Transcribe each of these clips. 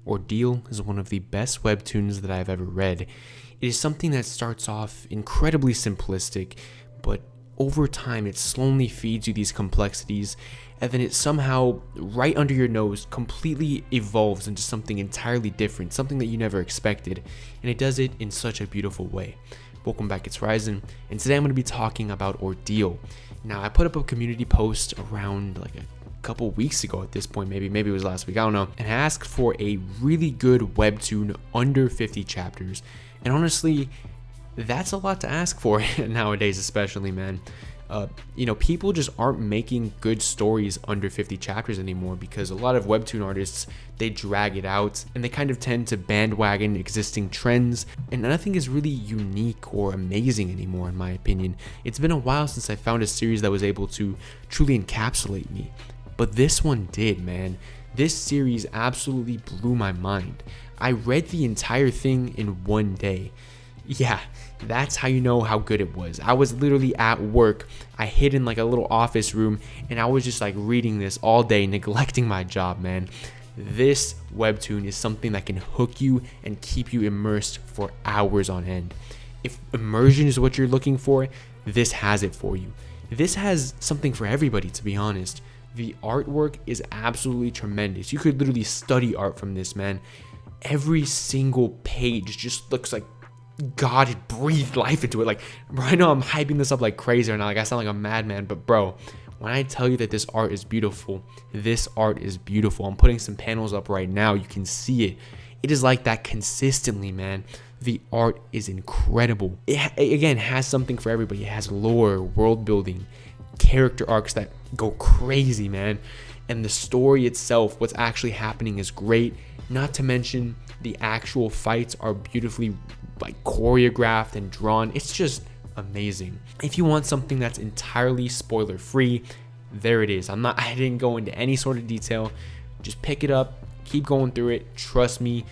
Ordeal is one of the best webtoons that I've ever read. It is something that starts off incredibly simplistic, but over time it slowly feeds you these complexities, and then it somehow, right under your nose, completely evolves into something entirely different, something that you never expected, and it does it in such a beautiful way. Welcome back, it's Ryzen, and today I'm going to be talking about Ordeal. Now, I put up a community post around like a couple weeks ago at this point, maybe it was last week, I don't know, and I asked for a really good webtoon under 50 chapters, and honestly, that's a lot to ask for nowadays, especially, man. People just aren't making good stories under 50 chapters anymore because a lot of webtoon artists, they drag it out and they kind of tend to bandwagon existing trends, and nothing is really unique or amazing anymore, in my opinion. It's been a while since I found a series that was able to truly encapsulate me, but this one did, man. This series absolutely blew my mind. I read the entire thing in one day. Yeah, that's how you know how good it was. I was literally at work. I hid in like a little office room and I was just like reading this all day, neglecting my job, man. This webtoon is something that can hook you and keep you immersed for hours on end. If immersion is what you're looking for, this has it for you. This has something for everybody, to be honest. The artwork is absolutely tremendous. You could literally study art from this, man. Every single page just looks like God had breathed life into it. Like, bro, I know I'm hyping this up like crazy right now. Like, I sound like a madman, but bro, when I tell you that this art is beautiful, this art is beautiful. I'm putting some panels up right now. You can see it. It is like that consistently, man. The art is incredible. It again has something for everybody. It has lore, world building, character arcs that go crazy, man. And the story itself, what's actually happening, is great. Not to mention the actual fights are beautifully like choreographed and drawn. It's just amazing. If you want something that's entirely spoiler free, there it is. I didn't go into any sort of detail. Just pick it up, keep going through it. Trust me,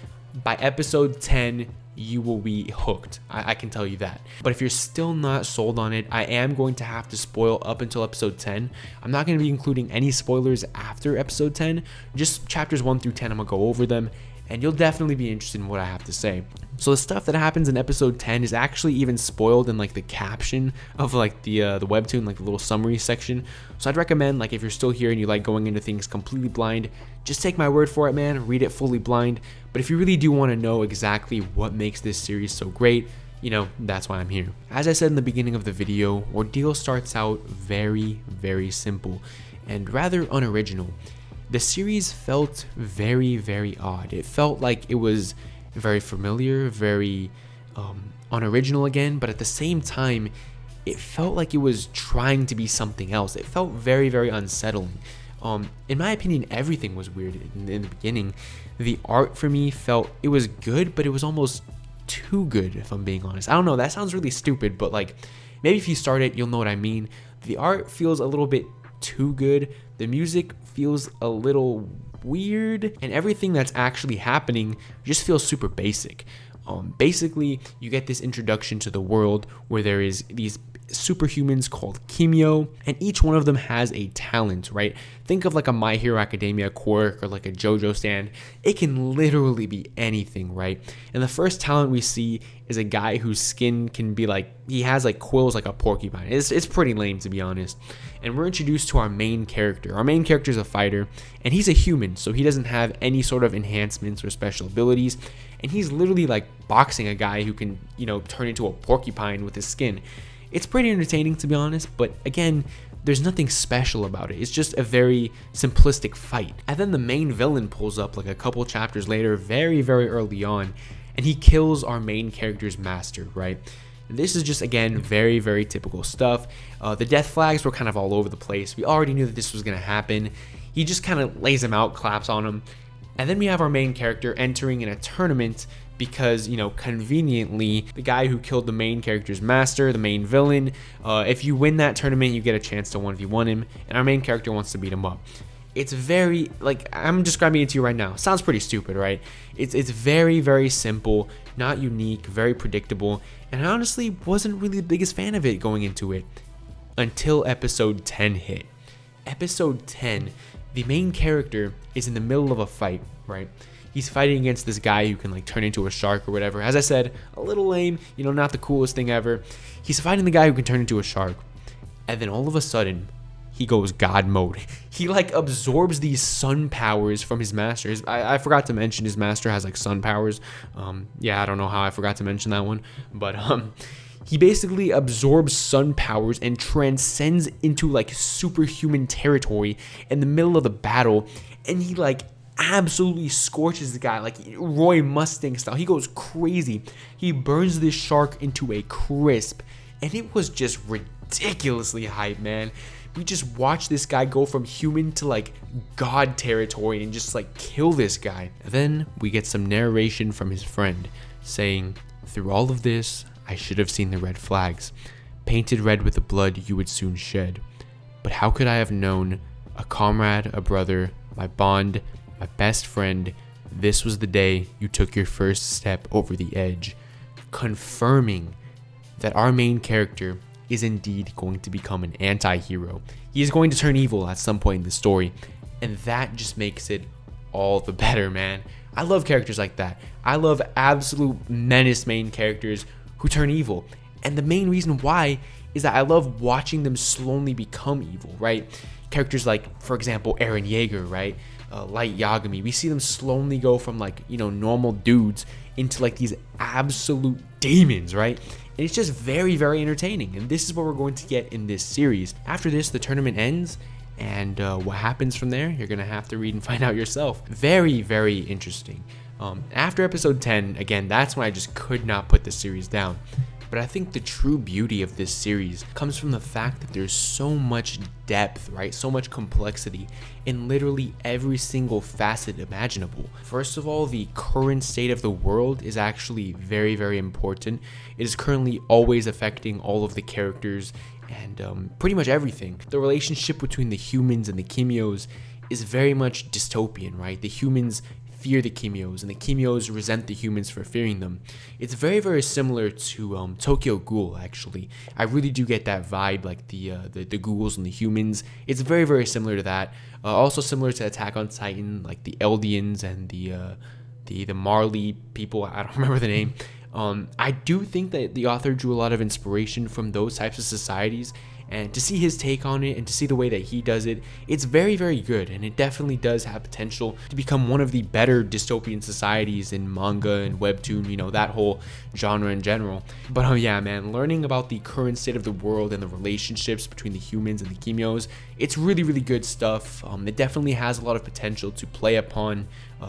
by episode 10 you will be hooked. I can tell you that. But if you're still not sold on it, I am going to have to spoil up until episode 10. I'm not going to be including any spoilers after episode 10. Just chapters 1 through 10, I'm going to go over them, and you'll definitely be interested in what I have to say. So the stuff that happens in episode 10 is actually even spoiled in like the caption of like the webtoon, like the little summary section. So I'd recommend, like, if you're still here and you like going into things completely blind, just take my word for it, man. Read it fully blind. But if you really do want to know exactly what makes this series so great, that's why I'm here. As I said in the beginning of the video, Ordeal starts out very, very simple and rather unoriginal. The series felt very, very odd. It felt like it was very familiar, very unoriginal again, but at the same time, it felt like it was trying to be something else. It felt very, very unsettling. In my opinion, everything was weird in the beginning. The art for me it was good, but it was almost too good, if I'm being honest. I don't know, that sounds really stupid, but like, maybe if you start it, you'll know what I mean. The art feels a little bit too good. The music feels a little weird, and everything that's actually happening just feels super basic. Basically, you get this introduction to the world where there is these superhumans called Kimyo, and each one of them has a talent, right? Think of like a My Hero Academia quirk or like a JoJo stand. It can literally be anything, right? And the first talent we see is a guy whose skin can be like, he has like quills like a porcupine. It's pretty lame, to be honest. And we're introduced to our main character. Our main character is a fighter, and he's a human, so he doesn't have any sort of enhancements or special abilities, and he's literally like boxing a guy who can, turn into a porcupine with his skin. It's pretty entertaining, to be honest, but again, there's nothing special about it. It's just a very simplistic fight. And then the main villain pulls up like a couple chapters later, very, very early on, and he kills our main character's master, right? This is just, again, very, very typical stuff. The death flags were kind of all over the place. We already knew that this was going to happen. He just kind of lays him out, claps on him. And then we have our main character entering in a tournament because, conveniently, the guy who killed the main character's master, the main villain, if you win that tournament, you get a chance to 1v1 him, and our main character wants to beat him up. It's very, like, I'm describing it to you right now. Sounds pretty stupid, right? It's very, very simple, not unique, very predictable, and I honestly wasn't really the biggest fan of it going into it until episode 10 hit. Episode 10, the main character is in the middle of a fight, right? He's fighting against this guy who can like turn into a shark or whatever. As I said, a little lame, you know, not the coolest thing ever. He's fighting the guy who can turn into a shark. And then all of a sudden, he goes God mode. He like absorbs these sun powers from his master. I forgot to mention his master has like sun powers. Yeah, I don't know how I forgot to mention that one. But he basically absorbs sun powers and transcends into like superhuman territory in the middle of the battle. And he like absolutely scorches the guy like Roy Mustang style. He goes crazy. He burns this shark into a crisp. And it was just ridiculously hype, man. We just watched this guy go from human to like god territory and just like kill this guy. Then we get some narration from his friend saying, "Through all of this, I should have seen the red flags, painted red with the blood you would soon shed. But how could I have known a comrade, a brother, my bond, my best friend, this was the day you took your first step over the edge," confirming that our main character is indeed going to become an anti-hero. He is going to turn evil at some point in the story, and that just makes it all the better, man. I love characters like that. I love absolute menace main characters who turn evil, and the main reason why is that I love watching them slowly become evil, right? Characters like, for example, Eren Yeager, right? Light Yagami. We see them slowly go from like, you know, normal dudes into like these absolute demons, right? And it's just very, very entertaining. And this is what we're going to get in this series. After this, the tournament ends. And what happens from there, you're going to have to read and find out yourself. Very, very interesting. After episode 10, again, that's when I just could not put the series down. But I think the true beauty of this series comes from the fact that there's so much depth, right? So much complexity in literally every single facet imaginable. First of all, the current state of the world is actually very, very important. It is currently always affecting all of the characters and pretty much everything. The relationship between the humans and the Kimios is very much dystopian, right? The humans fear the Kimios, and the Kimios resent the humans for fearing them. It's very, very similar to Tokyo Ghoul, actually. I really do get that vibe, like the ghouls and the humans. It's very, very similar to that. Also similar to Attack on Titan, like the Eldians and the Marley people. I don't remember the name. I do think that the author drew a lot of inspiration from those types of societies, and to see his take on it and to see the way that he does it, it's very, very good, and it definitely does have potential to become one of the better dystopian societies in manga and webtoon, you know, that whole genre in general. But yeah, man, learning about the current state of the world and the relationships between the humans and the Kimios, it's really, really good stuff. It definitely has a lot of potential to play upon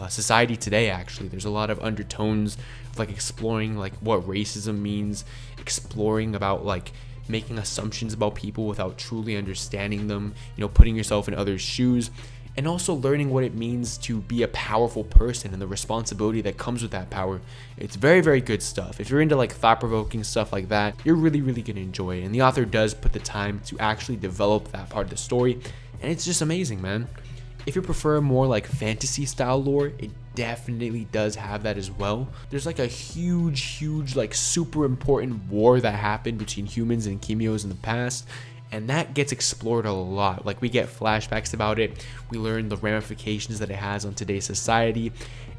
society today, actually. There's a lot of undertones of like exploring like what racism means, exploring about like making assumptions about people without truly understanding them, you know, putting yourself in others' shoes, and also learning what it means to be a powerful person and the responsibility that comes with that power. It's very, very good stuff. If you're into like thought-provoking stuff like that, you're really, really gonna enjoy it. And the author does put the time to actually develop that part of the story, and it's just amazing, man. If you prefer more like fantasy style lore, it definitely does have that as well. There's like a huge like super important war that happened between humans and Kimios in the past, and that gets explored a lot. Like we get flashbacks about it, we learn the ramifications that it has on today's society,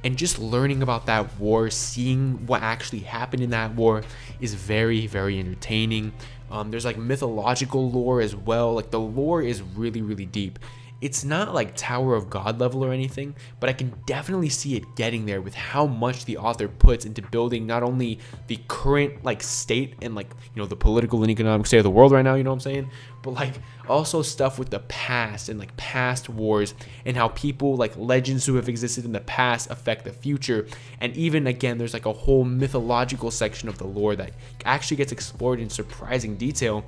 and just learning about that war, seeing what actually happened in that war is very, very entertaining. There's like mythological lore as well. Like the lore is really, really deep. It's not like Tower of God level or anything, but I can definitely see it getting there with how much the author puts into building not only the current like state and like, you know, the political and economic state of the world right now, you know what I'm saying? But like also stuff with the past and like past wars and how people like legends who have existed in the past affect the future. And even again, there's like a whole mythological section of the lore that actually gets explored in surprising detail.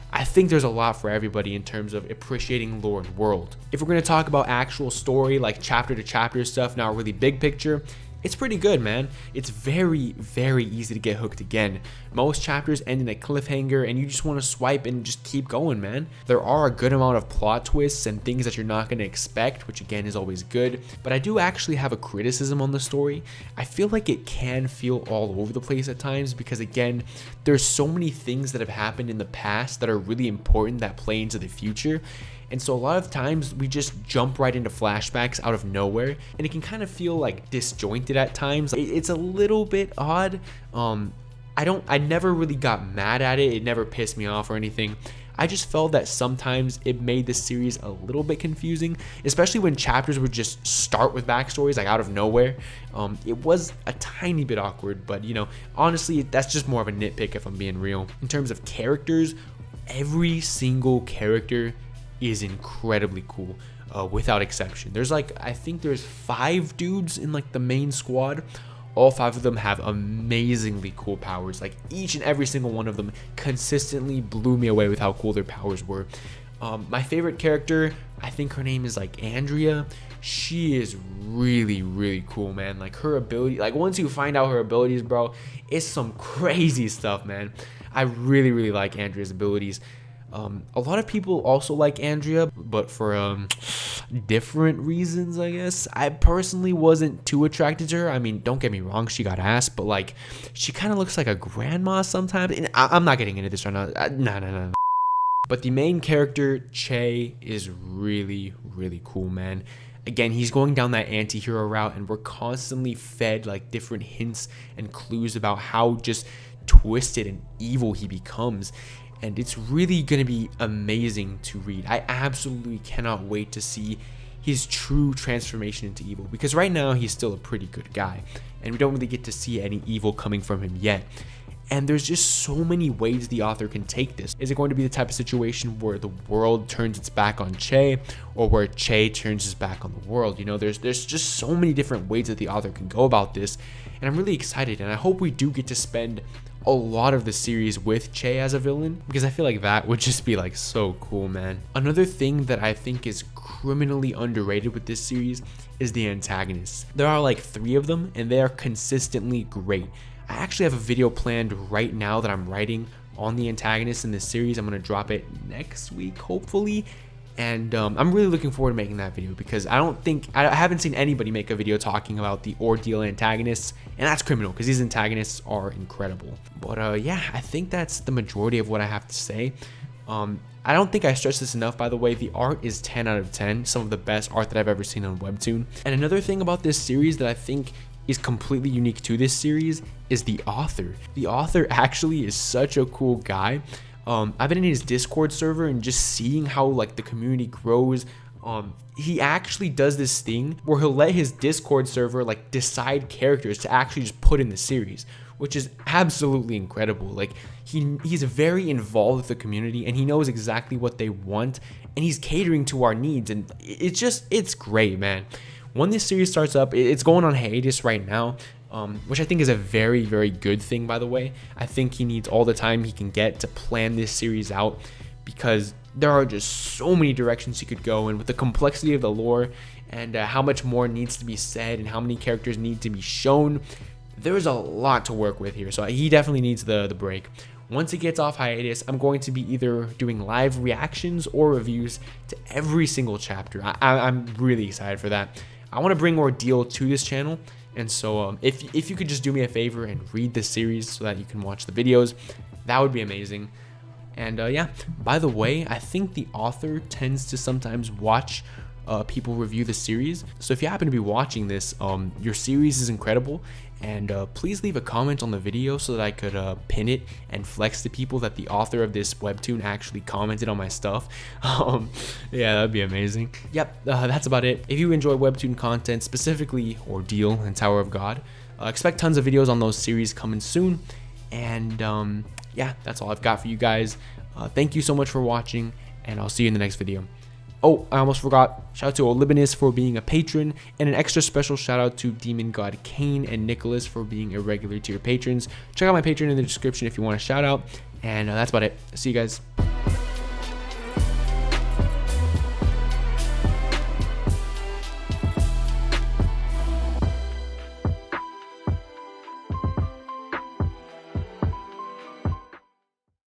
I think there's a lot for everybody in terms of appreciating lore and world. If we're going to talk about actual story, like chapter to chapter stuff, now really big picture, it's pretty good, man. It's very, very easy to get hooked again. Most chapters end in a cliffhanger and you just want to swipe and just keep going, man. There are a good amount of plot twists and things that you're not going to expect, which again is always good. But I do actually have a criticism on the story. I feel like it can feel all over the place at times because again, there's so many things that have happened in the past that are really important that play into the future. And so a lot of times we just jump right into flashbacks out of nowhere, and it can kind of feel like disjointed at times. It's a little bit odd. I never really got mad at it. It never pissed me off or anything. I just felt that sometimes it made the series a little bit confusing, especially when chapters would just start with backstories like out of nowhere. It was a tiny bit awkward, but you know, honestly, that's just more of a nitpick if I'm being real. In terms of characters, every single character is incredibly cool, without exception. There's I think there's 5 dudes in like the main squad. All 5 of them have amazingly cool powers. Like each and every single one of them consistently blew me away with how cool their powers were. My favorite character, I think her name is like Andrea. She is really, really cool, man. Like her ability, like once you find out her abilities, bro, it's some crazy stuff, man. I really, really like Andrea's abilities. A lot of people also like Andrea, but for different reasons, I guess. I personally wasn't too attracted to her. I mean, don't get me wrong, she got ass, but like, she kind of looks like a grandma sometimes. And I'm not getting into this right now. No. But the main character, Che, is really, really cool, man. Again, he's going down that anti-hero route, and we're constantly fed like different hints and clues about how just twisted and evil he becomes. And it's really going to be amazing to read. I absolutely cannot wait to see his true transformation into evil, because right now he's still a pretty good guy and we don't really get to see any evil coming from him yet. And there's just so many ways the author can take this. Is it going to be the type of situation where the world turns its back on Che, or where Che turns his back on the world? You know, there's just so many different ways that the author can go about this, and I'm really excited, and I hope we do get to spend a lot of the series with Che as a villain, because I feel like that would just be like so cool, man. Another thing that I think is criminally underrated with this series is the antagonists. There are like 3 of them, and they are consistently great. I actually have a video planned right now that I'm writing on the antagonists in this series. I'm gonna drop it next week, hopefully. And I'm really looking forward to making that video, because I haven't seen anybody make a video talking about the Ordeal antagonists, and that's criminal because these antagonists are incredible. But yeah, I think that's the majority of what I have to say. I don't think I stressed this enough, by the way. The art is 10 out of 10, some of the best art that I've ever seen on Webtoon. And another thing about this series that I think is completely unique to this series is the author. The author actually is such a cool guy. I've been in his Discord server and just seeing how like the community grows. He actually does this thing where he'll let his Discord server like decide characters to actually just put in the series, which is absolutely incredible. Like he's very involved with the community, and he knows exactly what they want, and he's catering to our needs, and it's great, man. When this series starts up, it's going on hiatus right now, which I think is a very, very good thing, by the way. I think he needs all the time he can get to plan this series out, because there are just so many directions he could go in with the complexity of the lore, and how much more needs to be said and how many characters need to be shown. There's a lot to work with here, so he definitely needs the break. Once it gets off hiatus, I'm going to be either doing live reactions or reviews to every single chapter. I'm really excited for that. I want to bring Ordeal to this channel, and so if you could just do me a favor and read the series so that you can watch the videos, that would be amazing. And yeah, by the way, I think the author tends to sometimes watch people review the series. So if you happen to be watching this, your series is incredible, and please leave a comment on the video so that I could pin it and flex to people that the author of this webtoon actually commented on my stuff. Yeah, that'd be amazing. Yep, that's about it. If you enjoy webtoon content, specifically Ordeal and Tower of God, expect tons of videos on those series coming soon. And yeah, that's all I've got for you guys. Thank you so much for watching, and I'll see you in the next video. Oh, I almost forgot. Shout out to Olibanus for being a patron, and an extra special shout out to Demon God Kane and Nicholas for being irregular tier patrons. Check out my Patreon in the description if you want a shout out, and that's about it. See you guys.